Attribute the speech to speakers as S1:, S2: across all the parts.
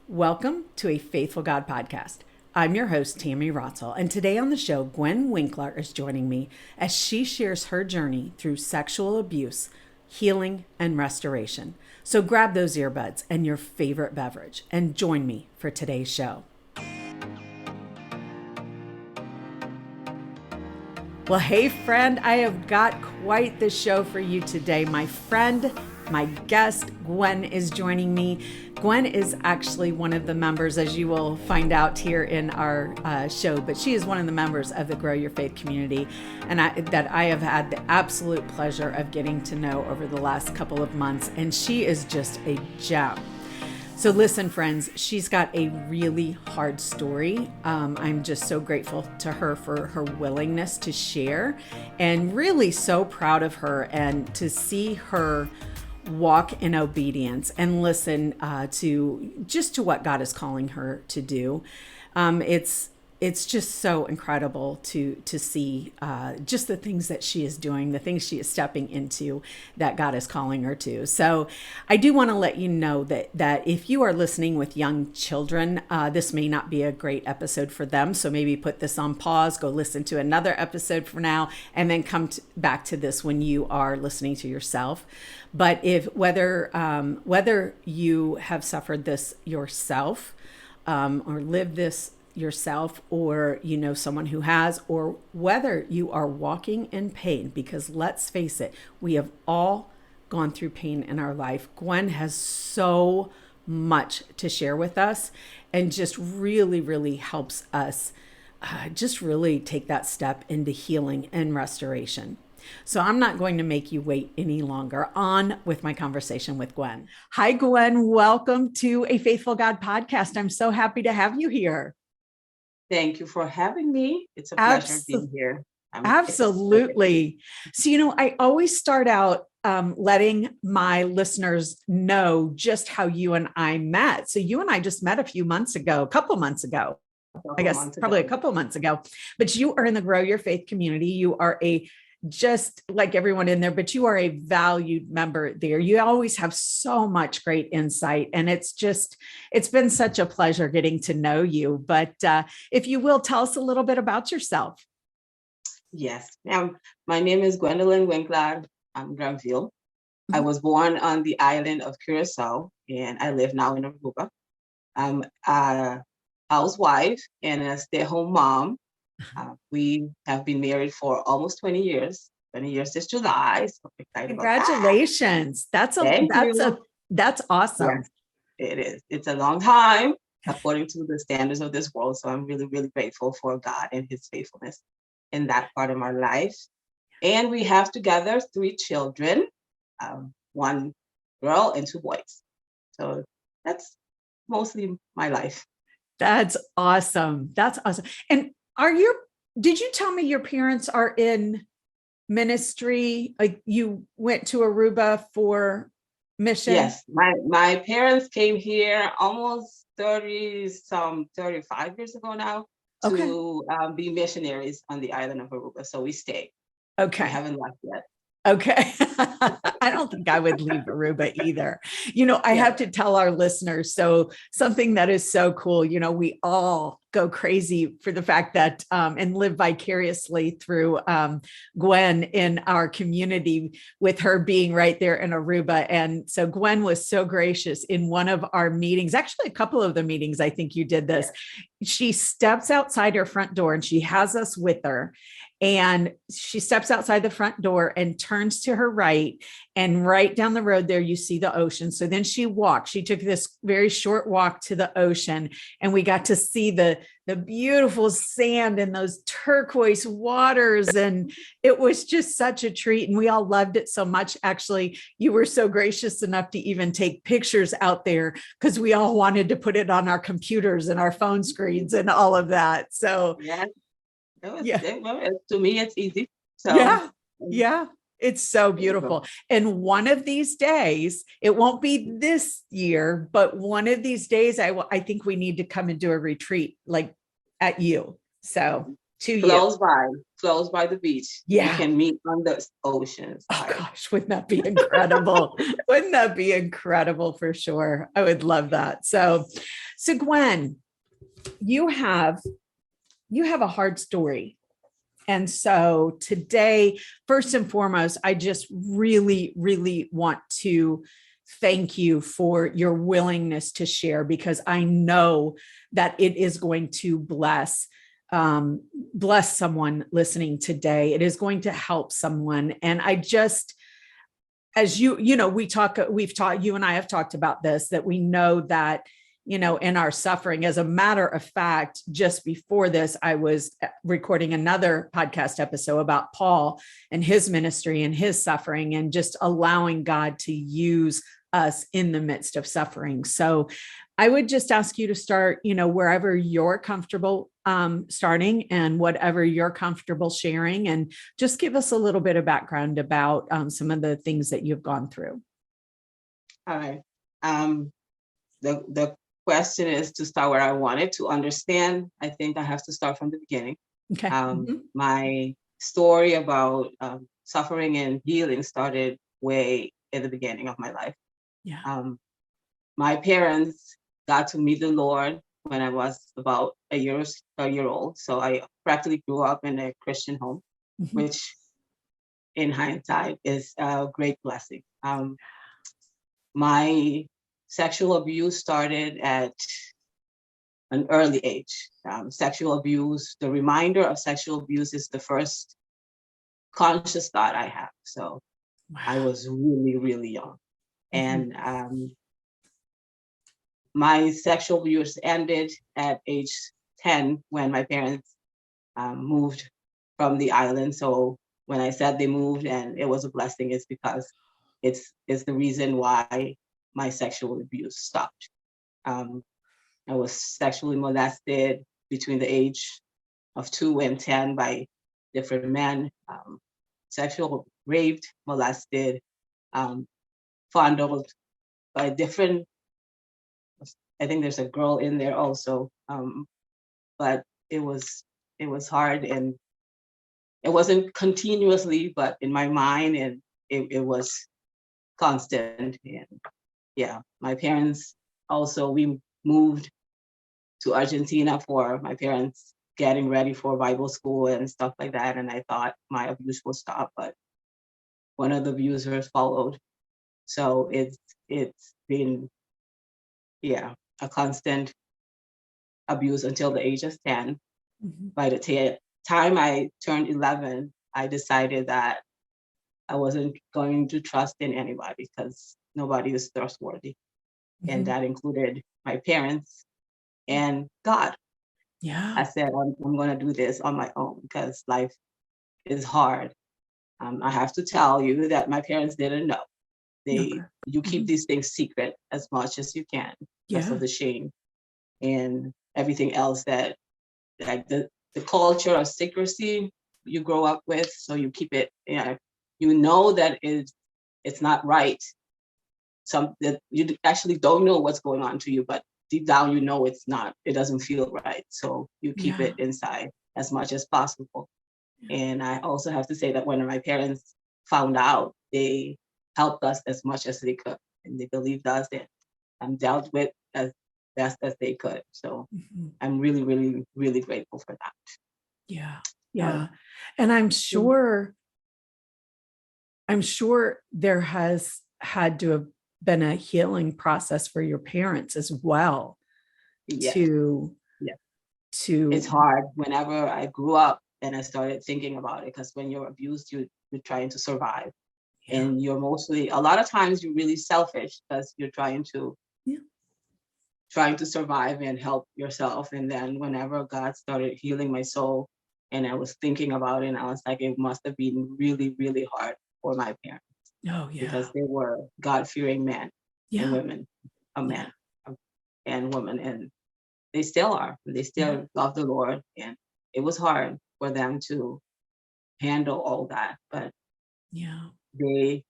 S1: Welcome to a Faithful God podcast. I'm your host, Tammy Rotzel, and today on the show, Gwen Winklaar is joining me as she shares her journey through sexual abuse, healing, and restoration. So grab those earbuds and your favorite beverage and join me for today's show. Well, hey friend, I have got quite the show for you today. My friend, my guest, Gwen, is joining me. Gwen is actually one of the members, as you will find out here in our show, but she is one of the members of the Grow Your Faith community, and that I have had the absolute pleasure of getting to know over the last couple of months, and she is just a gem. So listen, friends, she's got a really hard story. I'm just so grateful to her for her willingness to share, and really so proud of her, and to see her walk in obedience and listen to what God is calling her to do. It's just so incredible to see just the things that she is doing, the things she is stepping into that God is calling her to. So I do want to let you know that if you are listening with young children, this may not be a great episode for them. So maybe put this on pause, go listen to another episode for now, and then come back to this when you are listening to yourself. But whether you have suffered this yourself or lived this yourself, or you know someone who has, or whether you are walking in pain, because let's face it, we have all gone through pain in our life. Gwen has so much to share with us, and just really, really helps us just really take that step into healing and restoration. So I'm not going to make you wait any longer. On with my conversation with Gwen. Hi, Gwen. Welcome to a Faithful God podcast. I'm so happy to have you here.
S2: Thank you for having me. It's a pleasure being here.
S1: Absolutely. So, I always start out letting my listeners know just how you and I met. So you and I just met a couple months ago, probably a couple months ago, but you are in the Grow Your Faith community. You are just like everyone in there, but you are a valued member there. You always have so much great insight, and it's been such a pleasure getting to know you. But if you will, tell us a little bit about yourself.
S2: Yes. Now, my name is Gwendolyn Winklaar. I'm Granville. I was born on the island of Curacao, and I live now in Aruba. I'm a housewife and a stay-at-home mom. We have been married for almost 20 years. 20 years this July. So excited
S1: Congratulations.
S2: About that.
S1: That's awesome.
S2: Yes, it is. It's a long time according to the standards of this world. So I'm really, really grateful for God and his faithfulness in that part of our life. And we have together 3 children, 1 girl and 2 boys. So that's mostly my life.
S1: That's awesome. That's awesome. And did you tell me your parents are in ministry? Like you went to Aruba for mission?
S2: Yes, my parents came here almost 35 years ago now to be missionaries on the island of Aruba. So we stayed.
S1: Okay.
S2: I haven't left yet.
S1: Okay. I don't think I would leave Aruba either. I have to tell our listeners, so something that is so cool, we all go crazy for the fact that, and live vicariously through Gwen in our community, with her being right there in Aruba. And so Gwen was so gracious in one of our meetings, actually a couple of the meetings, I think you did this. Yeah. She steps outside her front door and she has us with her. And she steps outside the front door and turns to her right, and right down the road there, you see the ocean. So then she took this very short walk to the ocean, and we got to see the beautiful sand and those turquoise waters. And it was just such a treat. And we all loved it so much. Actually, you were so gracious enough to even take pictures out there, because we all wanted to put it on our computers and our phone screens and all of that. So
S2: yes. To me, it's easy. So
S1: yeah, it's so beautiful. And one of these days, it won't be this year, but one of these days, I think we need to come and do a retreat like at you. So
S2: close by the beach.
S1: Yeah,
S2: you can meet on the ocean.
S1: Oh gosh, wouldn't that be incredible? Wouldn't that be incredible for sure? I would love that. So So Gwen, you have a hard story. And so today, first and foremost, I just really, really want to thank you for your willingness to share, because I know that it is going to bless someone listening today. It is going to help someone. And I just, as you know, you and I have talked about this, that we know that, in our suffering, as a matter of fact, just before this, I was recording another podcast episode about Paul and his ministry and his suffering, and just allowing God to use us in the midst of suffering. So I would just ask you to start, wherever you're comfortable starting, and whatever you're comfortable sharing, and just give us a little bit of background about some of the things that you've gone through.
S2: All right. The question is to start where I wanted to understand. I think I have to start from the beginning.
S1: Okay.
S2: My story about suffering and healing started way in the beginning of my life.
S1: Yeah.
S2: My parents got to meet the Lord when I was about a year old. So I practically grew up in a Christian home, which in hindsight is a great blessing. My sexual abuse started at an early age. Sexual abuse, the reminder of sexual abuse is the first conscious thought I have. So wow. I was really, really young. And my sexual abuse ended at age 10 when my parents moved from the island. So when I said they moved and it was a blessing, it's because it's the reason why my sexual abuse stopped. I was sexually molested between the age of 2 and 10 by different men, sexual raped, molested, fondled by different, I think there's a girl in there also, but it was hard, and it wasn't continuously, but in my mind, and it was constant. And yeah, my parents also, we moved to Argentina for my parents getting ready for Bible school and stuff like that. And I thought my abuse would stop, but one of the abusers followed. So it's been, yeah, a constant abuse until the age of 10. By the time I turned 11, I decided that I wasn't going to trust in anybody, because nobody is trustworthy. And that included my parents and God.
S1: Yeah.
S2: I said, I'm going to do this on my own, because life is hard. I have to tell you that my parents didn't know. You keep these things secret as much as you can because of the shame and everything else that, like the culture of secrecy you grow up with. So you keep it, you know that it's not right. That you actually don't know what's going on to you, but deep down you know it doesn't feel right. So you keep it inside as much as possible. And I also have to say that when my parents found out, they helped us as much as they could, and they believed us and dealt with as best as they could. So I'm really, really, really grateful for that.
S1: Yeah. Yeah. And I'm sure there has had to have been a healing process for your parents as well.
S2: Yes. It's hard whenever I grew up and I started thinking about it, because when you're abused, you're trying to survive. And you're mostly, a lot of times you're really selfish, because you're trying to survive and help yourself. And then whenever God started healing my soul and I was thinking about it, and I was like, it must have been really, really hard for my parents.
S1: Oh, yeah.
S2: Because they were God-fearing men and women, men and women, and they still are. They still love the Lord, and it was hard for them to handle all that. But they,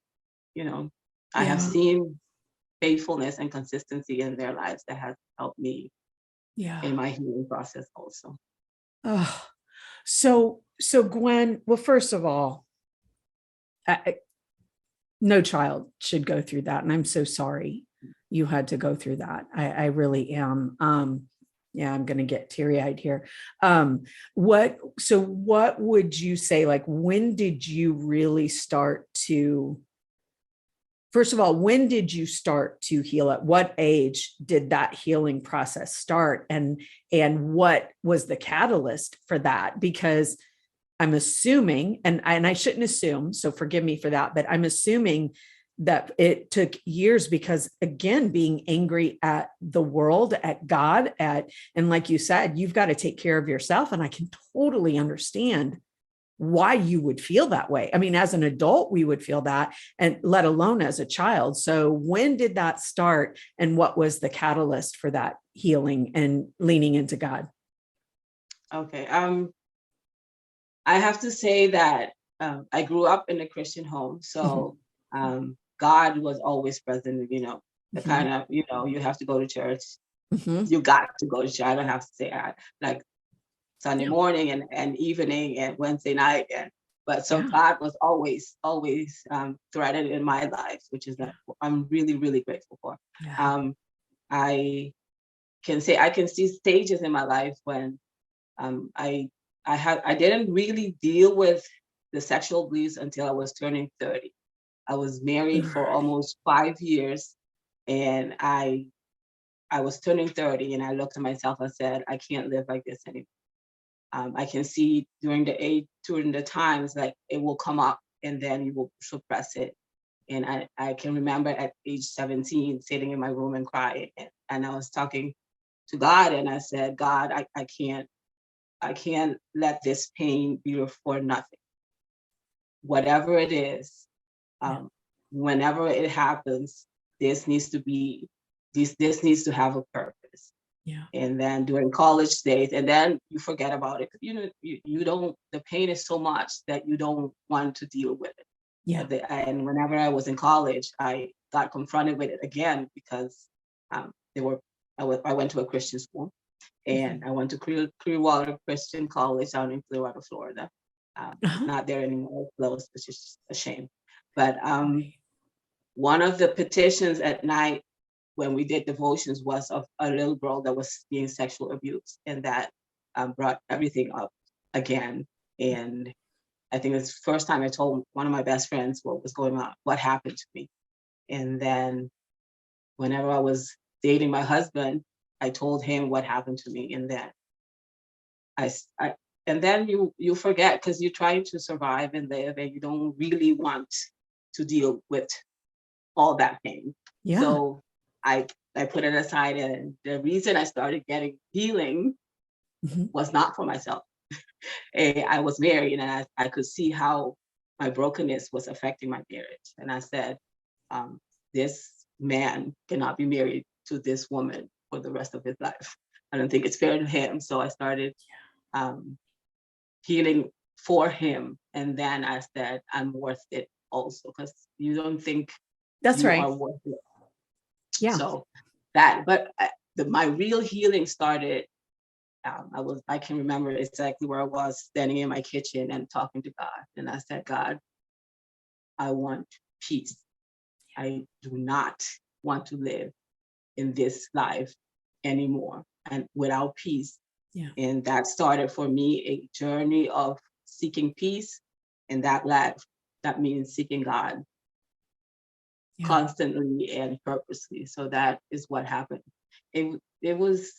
S2: I have seen faithfulness and consistency in their lives that has helped me in my healing process also.
S1: Oh, so Gwen, well, first of all, no child should go through that. And I'm so sorry you had to go through that. I really am. Yeah, I'm going to get teary-eyed here. What would you say, like, when did you really start to, first of all, when did you start to heal? At what age did that healing process start? And what was the catalyst for that? Because I'm assuming, and I shouldn't assume, so forgive me for that, but I'm assuming that it took years because, again, being angry at the world, at God, and like you said, you've got to take care of yourself. And I can totally understand why you would feel that way. I mean, as an adult, we would feel that, and let alone as a child. So when did that start, and what was the catalyst for that healing and leaning into God?
S2: Okay. I have to say that I grew up in a Christian home, so God was always present. The kind of, you have to go to church. You got to go to church. I don't have to say like Sunday morning and evening and Wednesday night, but so God was always threaded in my life, which is that I'm really, really grateful for.
S1: Yeah.
S2: I can see stages in my life when I didn't really deal with the sexual abuse until I was turning 30. I was married for almost 5 years, and I was turning 30, and I looked at myself and said, I can't live like this anymore. I can see during the times, like, it will come up and then you will suppress it. And I can remember at age 17 sitting in my room and crying, and I was talking to God, and I said, God, I can't let this pain be for nothing. Whatever it is, whenever it happens, this needs to have a purpose.
S1: Yeah.
S2: And then during college days, and then you forget about it. You don't, the pain is so much that you don't want to deal with it.
S1: Yeah.
S2: And whenever I was in college, I got confronted with it again because I went to a Christian school, and I went to Clearwater Christian College down in Clearwater, Florida. It's not there anymore, closed, which is a shame. But one of the petitions at night when we did devotions was of a little girl that was being sexual abused, and that brought everything up again. And I think it's the first time I told one of my best friends what was going on, what happened to me. And then whenever I was dating my husband, I told him what happened to me. And then and then you forget, because you're trying to survive and live, and you don't really want to deal with all that pain.
S1: Yeah.
S2: So I put it aside, and the reason I started getting healing was not for myself. I was married, and I could see how my brokenness was affecting my marriage. And I said, this man cannot be married to this woman for the rest of his life. I don't think it's fair to him. So I started healing for him. And then I said, I'm worth it also, because you don't think
S1: that's
S2: you
S1: right.
S2: are worth it.
S1: Yeah.
S2: So my real healing started. I can remember exactly where I was, standing in my kitchen and talking to God. And I said, God, I want peace. I do not want to live in this life anymore and without peace.
S1: Yeah.
S2: And that started for me a journey of seeking peace. And that means seeking God constantly and purposely. So that is what happened. It was,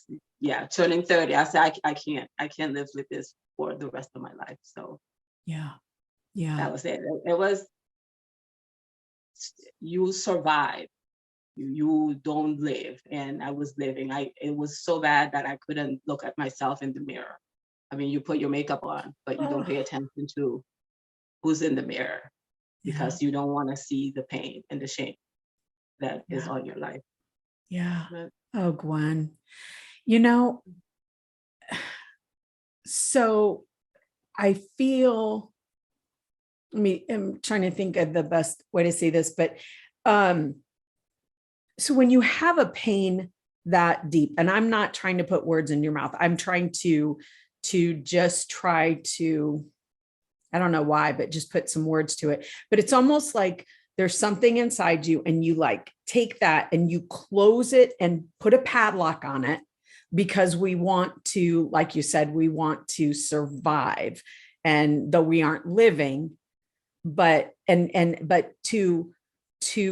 S2: turning 30. I said, I can't live with this for the rest of my life. So that was it. It was, you survive, you don't live. And I was living. It was so bad that I couldn't look at myself in the mirror. I mean, you put your makeup on, but you don't pay attention to who's in the mirror, because you don't want to see the pain and the shame that is on your life.
S1: Yeah.
S2: But,
S1: oh, Gwen, so I feel, I'm trying to think of the best way to say this, but so when you have a pain that deep, and I'm not trying to put words in your mouth, I'm trying to just try to, I don't know why, but just put some words to it. But it's almost like there's something inside you and you like take that and you close it and put a padlock on it because we want to, like you said, we want to survive. And though we aren't living, but to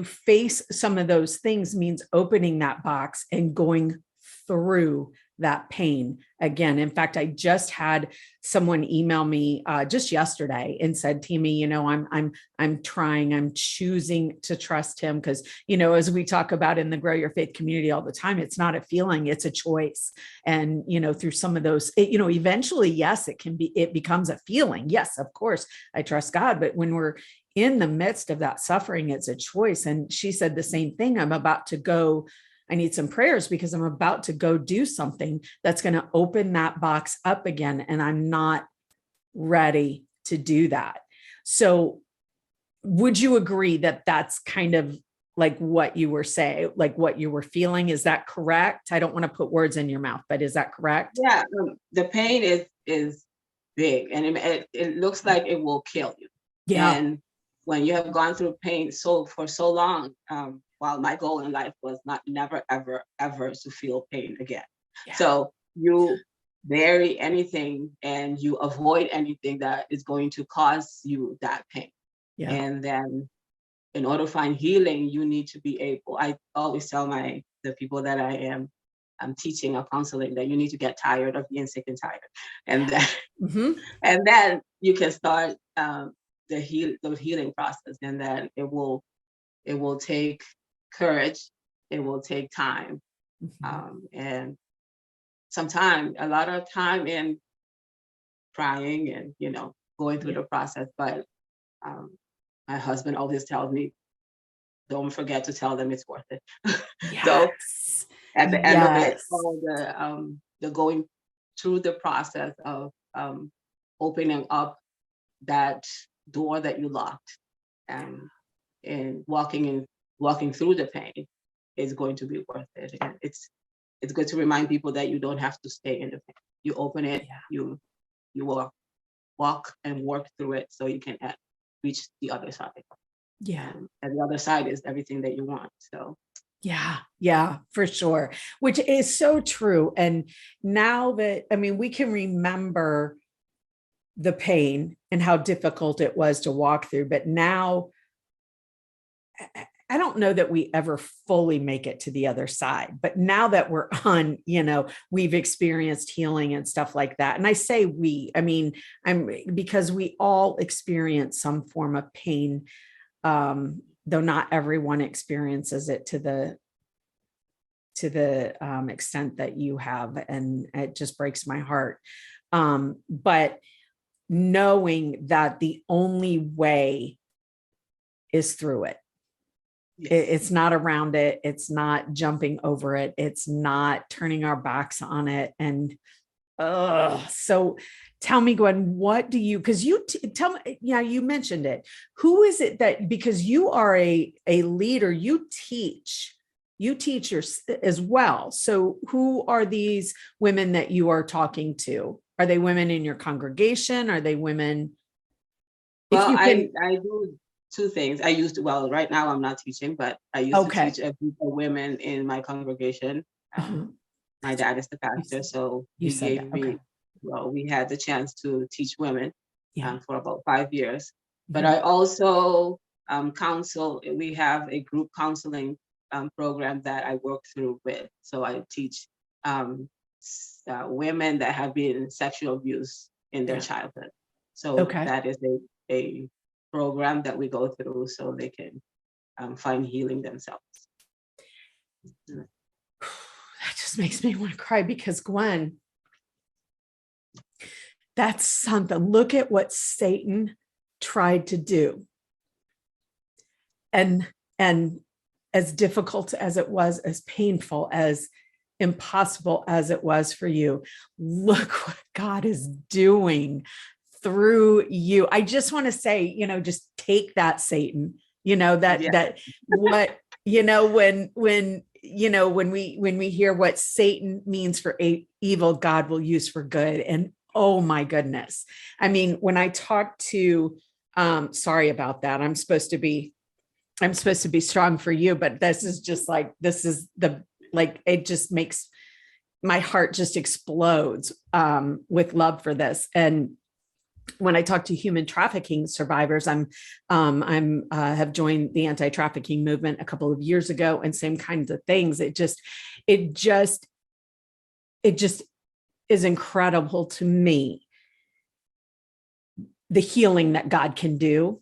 S1: face some of those things means opening that box and going through that pain again. In fact, I just had someone email me just yesterday and said, Timmy, I'm choosing to trust him because, as we talk about in the Grow Your Faith community all the time, it's not a feeling, it's a choice. And, through some of those, eventually, yes, it becomes a feeling. Yes, of course, I trust God. But when we're in the midst of that suffering, it's a choice. And she said the same thing. I need some prayers because I'm about to go do something that's going to open that box up again. And I'm not ready to do that. So would you agree that that's kind of like what you were saying, like what you were feeling? Is that correct? I don't want to put words in your mouth, but is that correct?
S2: Yeah, the pain is big and it looks like it will kill you.
S1: Yeah.
S2: And when you have gone through pain for so long, while my goal in life was never, ever, ever to feel pain again. Yeah. So you bury anything and you avoid anything that is going to cause you that pain. Yeah. And then in order to find healing, you need to be able, I always tell the people that I'm teaching or counseling that you need to get tired of being sick and tired. And then, and then you can start the healing process, and then it will take courage, it will take time, and a lot of time in crying and going through the process. But my husband always tells me, don't forget to tell them it's worth it. Yes. So at the end of it, all the going through the process of opening up that door that you locked, and walking through the pain is going to be worth it. And it's good to remind people that you don't have to stay in the pain. You open it, you walk and work through it so you can reach the other side. Yeah. And the other side is everything that you want. So yeah, for sure. Which is so true. And now that, we can remember the pain and how difficult it was to walk through, but now I don't know that we ever fully make it to the other side, but now that we're on, we've experienced healing and stuff like that. And I say because we all experience some form of pain, though not everyone experiences it to the extent that you have. And it just breaks my heart. But knowing that the only way is through it. Yes. It's not around it. It's not jumping over it. It's not turning our backs on it. And so tell me, Gwen, what do you, because tell me, you mentioned it. Who is it that, because you are a leader, you teach as well. So who are these women that you are talking to? Are they women in your congregation? Are they women? Well, I do two things. Right now I'm not teaching, but I used to teach a group of women in my congregation. My dad is the pastor, so he gave me, we had the chance to teach women for about 5 years. But I also counsel. We have a group counseling program that I work through with. So I teach women that have been sexual abuse in their childhood. So that is a program that we go through so they can find healing themselves. That just makes me want to cry because, Gwen, that's something. Look at what Satan tried to do. And as difficult as it was, as painful, as impossible as it was for you, look what God is doing through you. I just want to say, just take that, Satan, that what, when we hear what Satan means for evil, God will use for good. And oh my goodness. When I talk to, sorry about that. I'm supposed to be
S1: I'm supposed to be strong for you, but this is just like, this is the, like, it just makes my heart just explodes with love for this. And when I talk to human trafficking survivors, I'm have joined the anti-trafficking movement a couple of years ago, and same kinds of things. It just is incredible to me, the healing that God can do.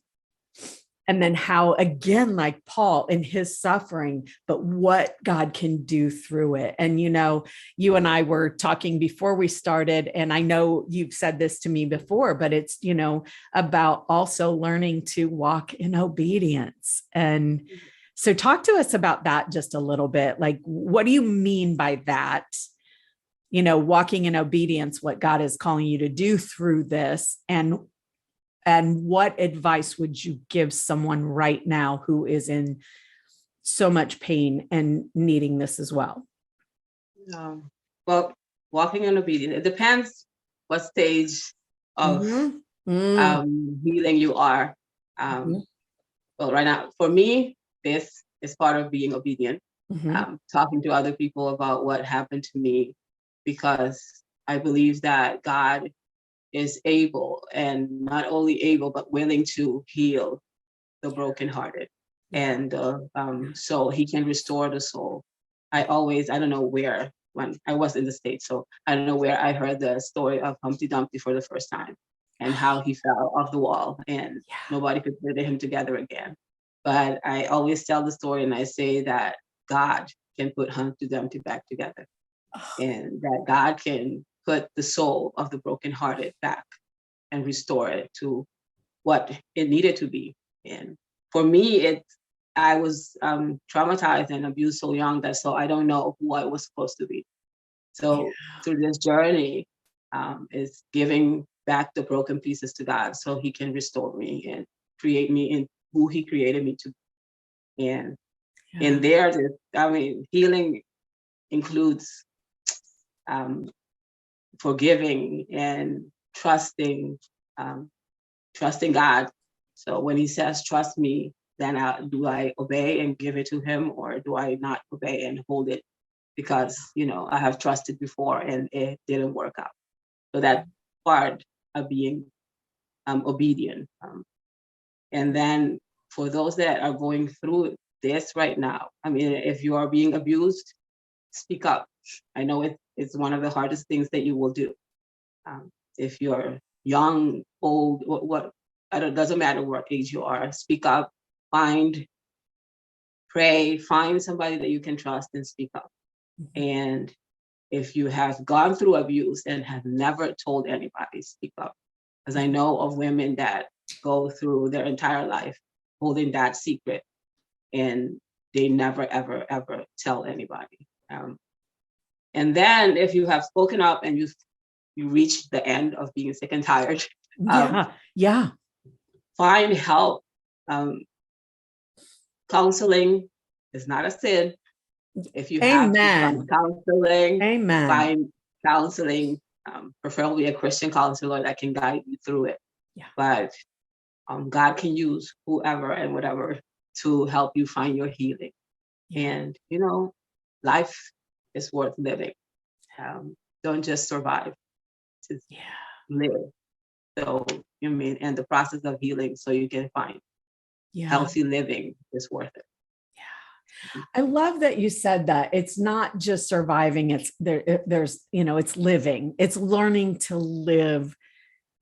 S1: And then how, again, like Paul in his suffering, but what God can do through it. And, you know, you and I were talking before we started, and I know you've said this to me before, but it's, you know, about also learning to walk in obedience. And so talk to us about that just a little bit. Like, what do you mean by that? You know, walking in obedience, what God is calling you to do through this, and what advice would you give someone right now who is in so much pain and needing this as well?
S2: Well, walking in obedience, it depends what stage of healing you are. Well, right now, for me, this is part of being obedient. Talking to other people about what happened to me, because I believe that God is able, and not only able, but willing to heal the brokenhearted. And so he can restore the soul. I don't know where, when I was in the States, so I don't know where I heard the story of Humpty Dumpty for the first time, and how he fell off the wall and nobody could put him together again. But I always tell the story, and I say that God can put Humpty Dumpty back together, and that God can put the soul of the brokenhearted back and restore it to what it needed to be. And for me, I was traumatized and abused so young that so I don't know who I was supposed to be. So through this journey, is giving back the broken pieces to God so he can restore me and create me in who he created me to be. And in there, healing includes forgiving and trusting God. So when he says, trust me, then do I obey and give it to him, or do I not obey and hold it because, you know, I have trusted before and it didn't work out. So that part of being obedient. And then for those that are going through this right now, I mean, if you are being abused, speak up. I know it's one of the hardest things that you will do. If you're young, old, it doesn't matter what age you are, speak up, pray, find somebody that you can trust and speak up. And if you have gone through abuse and have never told anybody, speak up. Because I know of women that go through their entire life holding that secret, and they never, ever, ever tell anybody. And then if you have spoken up and you reach the end of being sick and tired, find help. Counseling is not a sin. If you have to find counseling, find counseling, preferably a Christian counselor that can guide you through it. But God can use whoever and whatever to help you find your healing. And, you know, life is worth living. Don't just survive, to live. So, you mean, and the process of healing so you can find healthy living is worth it.
S1: I love that you said that. It's not just surviving, it's there's, you know, it's living, it's learning to live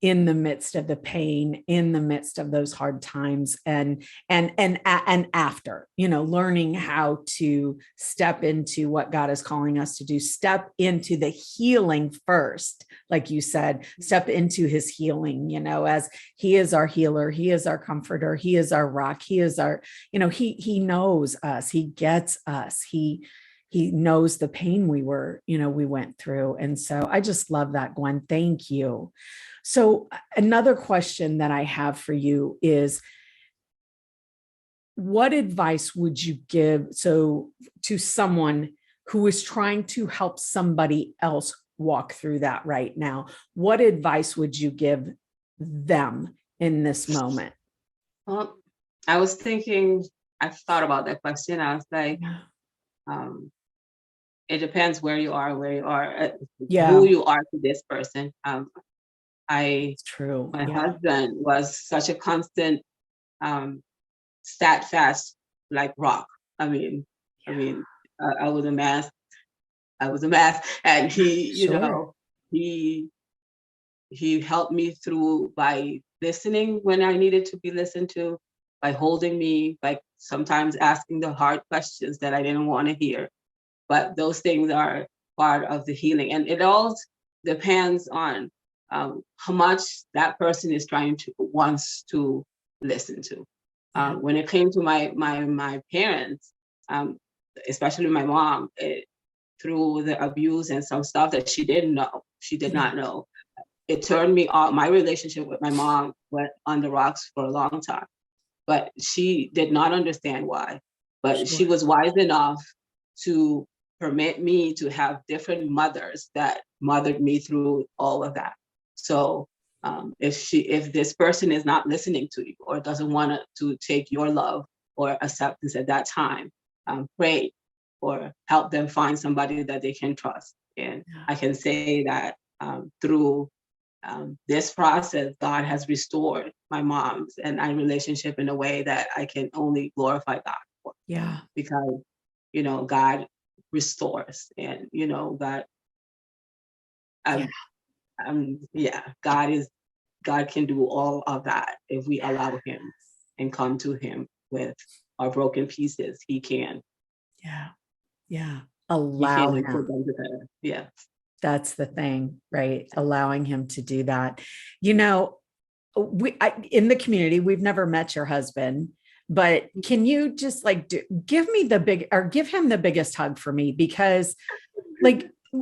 S1: in the midst of the pain, in the midst of those hard times, and after, you know, learning how to step into what God is calling us to do, step into the healing first, like you said, step into his healing, you know, as he is our healer, he is our comforter, he is our rock, he is our, you know, he knows us, he gets us, he knows the pain we went through. And so I just love that, Gwen. Thank you. So another question that I have for you is, what advice would you give to someone who is trying to help somebody else walk through that right now? What advice would you give them in this moment?
S2: Well, I was thinking, I thought about that question. I was like, it depends where you are, who you are to this person.
S1: It's true.
S2: My husband was such a constant, steadfast, like rock. I was a mess. And he, he helped me through by listening when I needed to be listened to, by holding me, by sometimes asking the hard questions that I didn't want to hear. But those things are part of the healing. And it all depends on how much that person is wants to listen to. When it came to my parents, especially my mom, through the abuse and some stuff that she did not know, it turned me off. My relationship with my mom went on the rocks for a long time, but she did not understand why. But she was wise enough to permit me to have different mothers that mothered me through all of that. So if this person is not listening to you or doesn't want to take your love or acceptance at that time, pray or help them find somebody that they can trust. And I can say that through this process, God has restored my mom's and I relationship in a way that I can only glorify God for.
S1: Yeah.
S2: Because, God restores, and, God, God can do all of that if we allow him and come to him with our broken pieces. He can.
S1: Yeah. Allow him.
S2: Put them together. Yeah.
S1: That's the thing, right? Allowing him to do that. In the community, we've never met your husband, but can you just give him the biggest hug for me? Because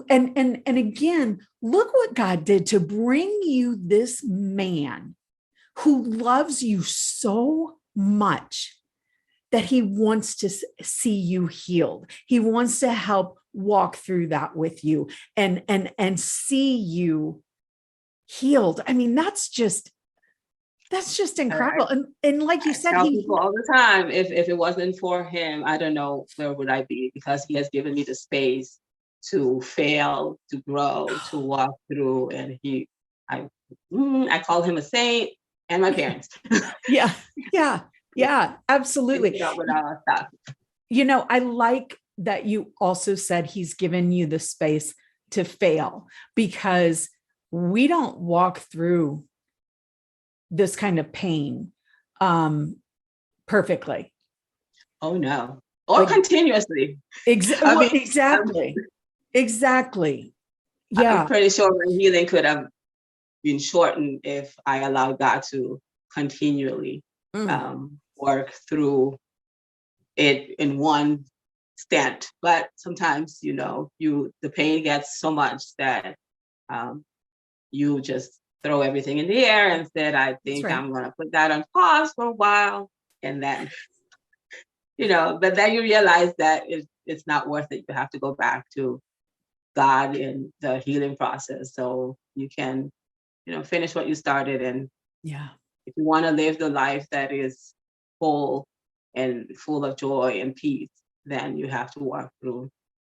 S1: and again, look what God did to bring you this man who loves you so much that he wants to see you healed. He wants to help walk through that with you and see you healed. I mean, that's just incredible. And like you said,
S2: I tell people all the time, if it wasn't for him, I don't know where would I be, because he has given me the space to fail, to grow, to walk through. And I call him a saint, and my parents.
S1: Yeah, absolutely. I like that you also said he's given you the space to fail, because we don't walk through this kind of pain perfectly.
S2: Oh no. Or continuously.
S1: Exactly. Yeah.
S2: I'm pretty sure my healing could have been shortened if I allowed God to continually work through it in one stint. But sometimes, the pain gets so much that you just throw everything in the air and said, I think I'm going to put that on pause for a while. And then, but then you realize that it's not worth it. You have to go back to God in the healing process, so you can, finish what you started. And if you want to live the life that is whole and full of joy and peace, then you have to walk through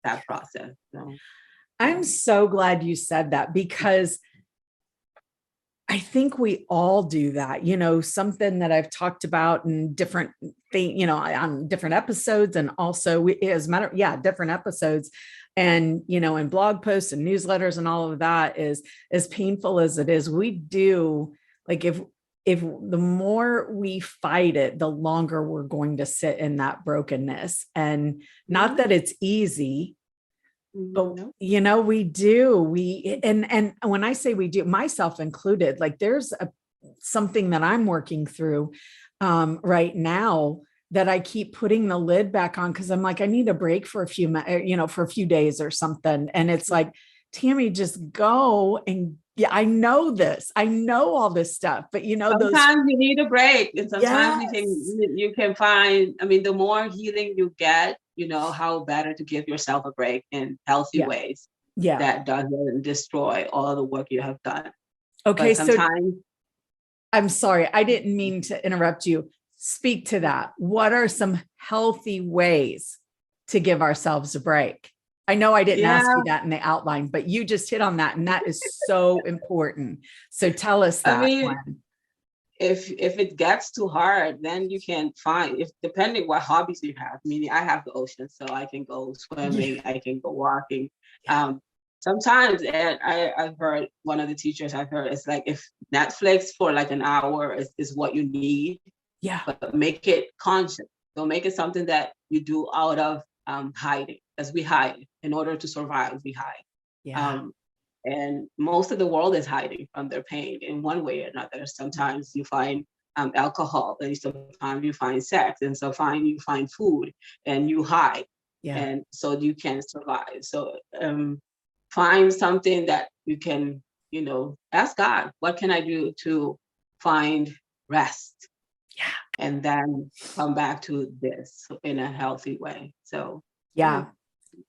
S2: that process. So,
S1: I'm so glad you said that, because I think we all do that. Something that I've talked about in different things, on different episodes, and also different episodes, and, in blog posts and newsletters and all of that, is as painful as it is. We do, if the more we fight it, the longer we're going to sit in that brokenness. And not that it's easy, but we do. And when I say we do, myself included, there's something that I'm working through right now that I keep putting the lid back on, because I'm like, I need a break for a few days or something. And it's like, Tammy, just go. And I know this. I know all this stuff, but
S2: sometimes you need a break, and sometimes you can find. I mean, the more healing you get, how better to give yourself a break in healthy ways. That doesn't destroy all the work you have done.
S1: Okay, so I'm sorry, I didn't mean to interrupt you. speak to that. What are some healthy ways to give ourselves a break? I know I didn't ask you that in the outline, but you just hit on that. And that is so important. So tell us that, Gwen.
S2: If it gets too hard, then you can find, if depending what hobbies you have. Meaning, I have the ocean, so I can go swimming, I can go walking. Sometimes, and I've heard one of the teachers I've heard, it's like if Netflix for like an hour is what you need, but make it conscious. Don't make it something that you do out of hiding, as we hide in order to survive. We hide. And most of the world is hiding from their pain in one way or another. Sometimes you find alcohol, and sometimes you find sex, and sometimes you find food, and you hide. And so you can survive. So find something that you can, ask God, what can I do to find rest? And then come back to this in a healthy way. So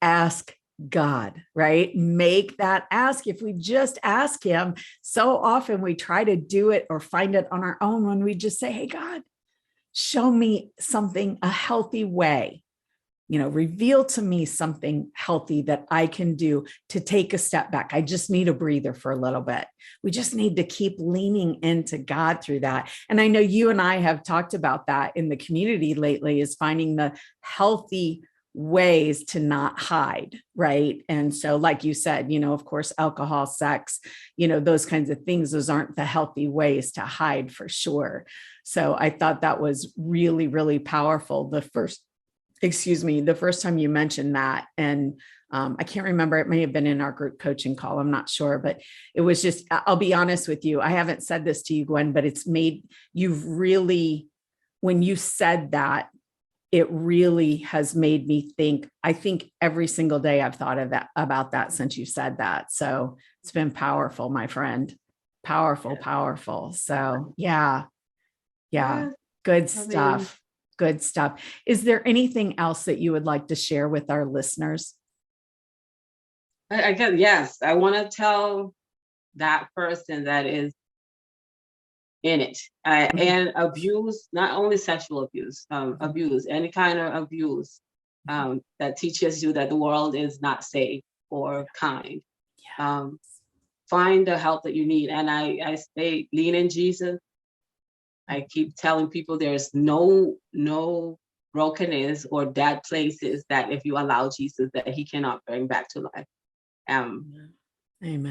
S1: ask God, right? Make that ask. If we just ask him, so often we try to do it or find it on our own when we just say, hey, God, show me something, a healthy way, reveal to me something healthy that I can do to take a step back. I just need a breather for a little bit. We just need to keep leaning into God through that. And I know you and I have talked about that in the community lately, is finding the healthy ways to not hide, right? And so, like you said, of course, alcohol, sex, those kinds of things, those aren't the healthy ways to hide for sure. So I thought that was really, really powerful. The first time you mentioned that. And I can't remember, it may have been in our group coaching call, I'm not sure, but it was just, I'll be honest with you, I haven't said this to you, Gwen, but when you said that, it really has made me think. I think every single day I've thought about that since you said that. So it's been powerful, my friend. Powerful. So yeah. Good stuff. Good stuff. Is there anything else that you would like to share with our listeners?
S2: Yes. I want to tell that person that is in it, and abuse, not only sexual abuse, abuse, any kind of abuse that teaches you that the world is not safe or kind. Find the help that you need. And I say, lean in Jesus. I keep telling people there's no brokenness or dead places that if you allow Jesus, that he cannot bring back to life.
S1: Amen.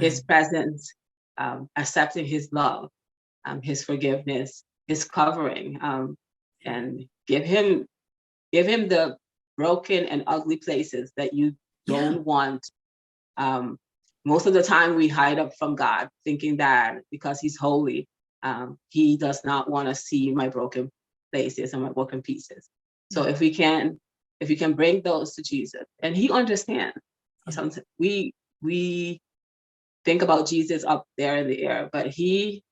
S2: His presence, accepting his love, his forgiveness, his covering, and give him the broken and ugly places that you don't want. Most of the time we hide up from God, thinking that because he's holy, he does not want to see my broken places and my broken pieces. So if you can bring those to Jesus, and he understands. Sometimes we think about Jesus up there in the air, but he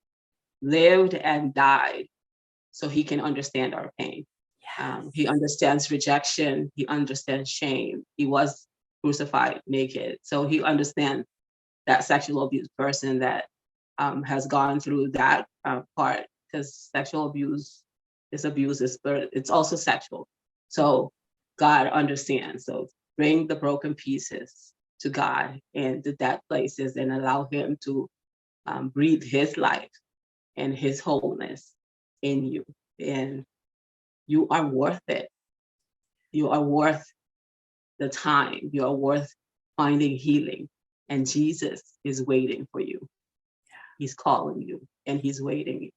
S2: lived and died so he can understand our pain. He understands rejection. He understands shame. He was crucified naked. So he understands that sexual abuse person that has gone through that part, because sexual abuse is abuse, but it's also sexual. So God understands. So bring the broken pieces to God and to that places, and allow him to breathe his life and his wholeness in you. And you are worth it. You are worth the time. You are worth finding healing. And Jesus is waiting for you. He's calling you, and he's waiting.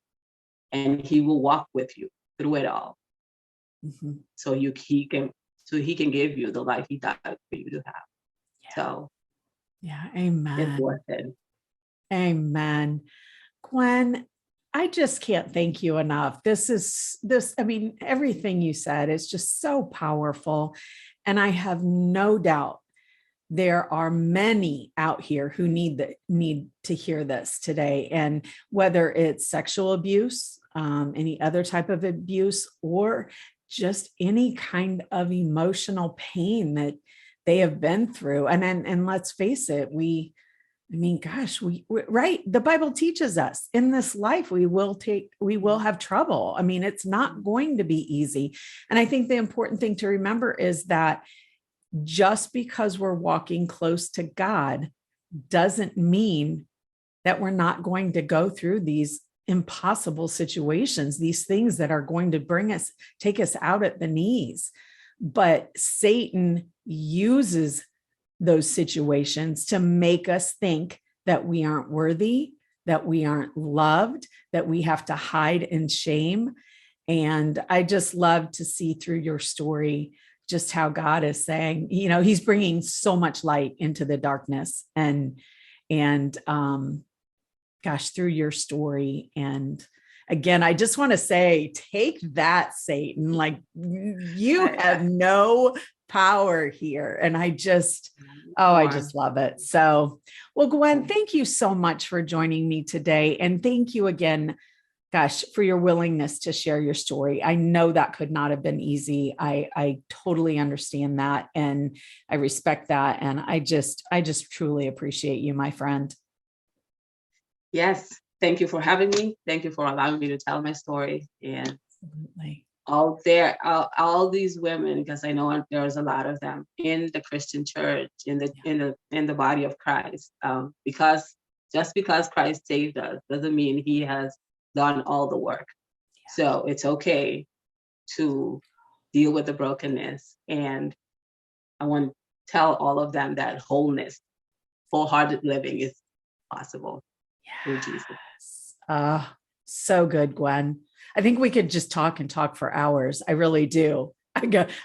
S2: And he will walk with you through it all. So he can give you the life he died for you to have. So
S1: amen.
S2: It's worth it.
S1: Amen. Gwen, I just can't thank you enough. Everything you said is just so powerful. And I have no doubt there are many out here who need to hear this today. And whether it's sexual abuse, any other type of abuse, or just any kind of emotional pain that they have been through. And let's face it, we I mean, gosh, right. The Bible teaches us in this life, we will have trouble. I mean, it's not going to be easy. And I think the important thing to remember is that just because we're walking close to God doesn't mean that we're not going to go through these impossible situations, these things that are going to take us out at the knees. But Satan uses those situations to make us think that we aren't worthy, that we aren't loved, that we have to hide in shame. And I just love to see through your story just how God is saying, he's bringing so much light into the darkness and gosh, through your story. And again, I just want to say, take that, Satan. Like, you have no power here. And I just love it. So, well, Gwen, thank you so much for joining me today. And thank you again, gosh, for your willingness to share your story. I know that could not have been easy. I totally understand that. And I respect that. And I just truly appreciate you, my friend.
S2: Yes. Thank you for having me. Thank you for allowing me to tell my story. And
S1: Absolutely.
S2: All these women, because I know there's a lot of them in the Christian church, in the body of Christ. Just because Christ saved us doesn't mean he has done all the work. Yeah. So it's okay to deal with the brokenness. And I want to tell all of them that wholeness, wholehearted living is possible through Jesus.
S1: So good, Gwen. I think we could just talk for hours. I really do. I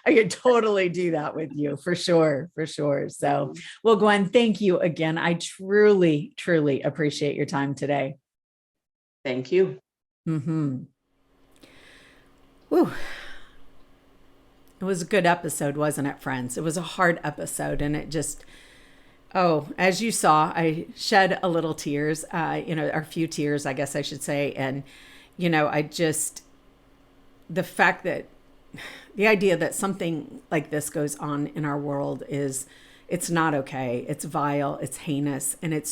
S1: could totally do that with you for sure. So, well, Gwen, thank you again. I truly, truly appreciate your time today.
S2: Thank you.
S1: Mm-hmm. Whew. It was a good episode, wasn't it, friends? It was a hard episode, and it just, as you saw, I shed a little tears, or a few tears, I guess I should say. And, the fact that the idea that something like this goes on in our world it's not okay. It's vile, it's heinous, and it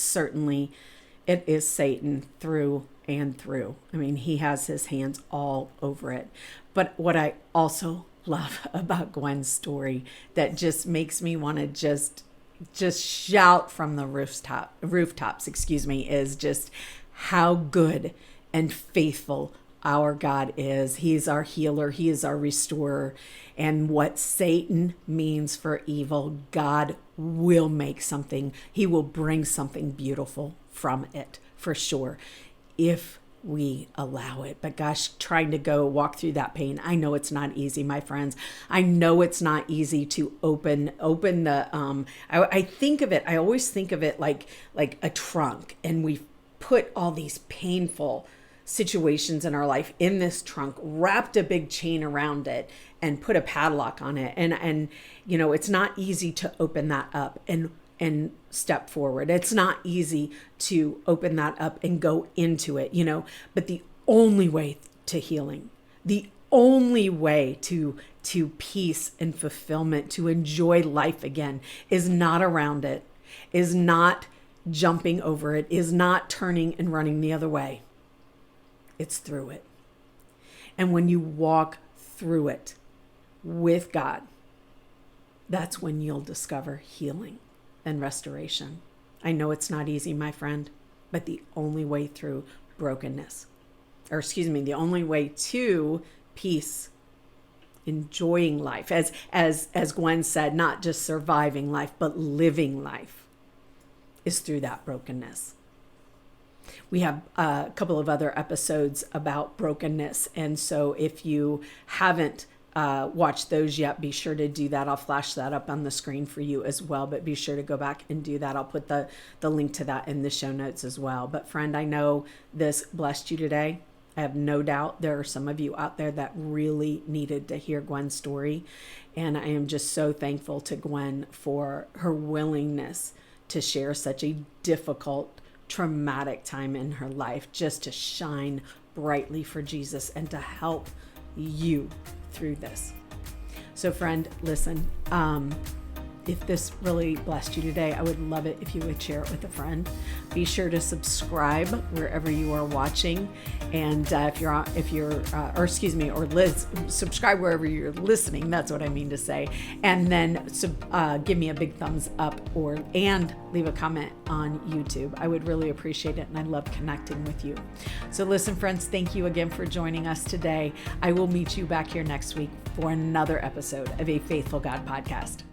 S1: is Satan through and through. I mean, he has his hands all over it. But what I also love about Gwen's story that just makes me want to just shout from the rooftops, is just how good and faithful our God is. He's our healer. He is our restorer. And what Satan means for evil, God will make something. He will bring something beautiful from it, for sure, if we allow it. But gosh, trying to walk through that pain, I know it's not easy, my friends. I know it's not easy to open the I always think of it like a trunk, and we put all these painful situations in our life in this trunk, wrapped a big chain around it, and put a padlock on it. And it's not easy to open that up and step forward. It's not easy to open that up and go into it, but the only way to healing, the only way to peace and fulfillment, to enjoy life again, is not around it, is not jumping over it, is not turning and running the other way. It's through it. And when you walk through it with God, that's when you'll discover healing and restoration. I know it's not easy, my friend, but the only way through brokenness, the only way to peace, enjoying life, as Gwen said, not just surviving life, but living life, is through that brokenness. We have a couple of other episodes about brokenness. And so if you haven't watched those yet, be sure to do that. I'll flash that up on the screen for you as well, but be sure to go back and do that. I'll put the link to that in the show notes as well. But friend, I know this blessed you today. I have no doubt there are some of you out there that really needed to hear Gwen's story. And I am just so thankful to Gwen for her willingness to share such a difficult, traumatic time in her life, just to shine brightly for Jesus and to help you through this. So friend, listen, if this really blessed you today, I would love it if you would share it with a friend. Be sure to subscribe wherever you are watching, and subscribe wherever you're listening. That's what I mean to say. And then give me a big thumbs up and leave a comment on YouTube. I would really appreciate it, and I love connecting with you. So listen, friends, thank you again for joining us today. I will meet you back here next week for another episode of A Faithful God podcast.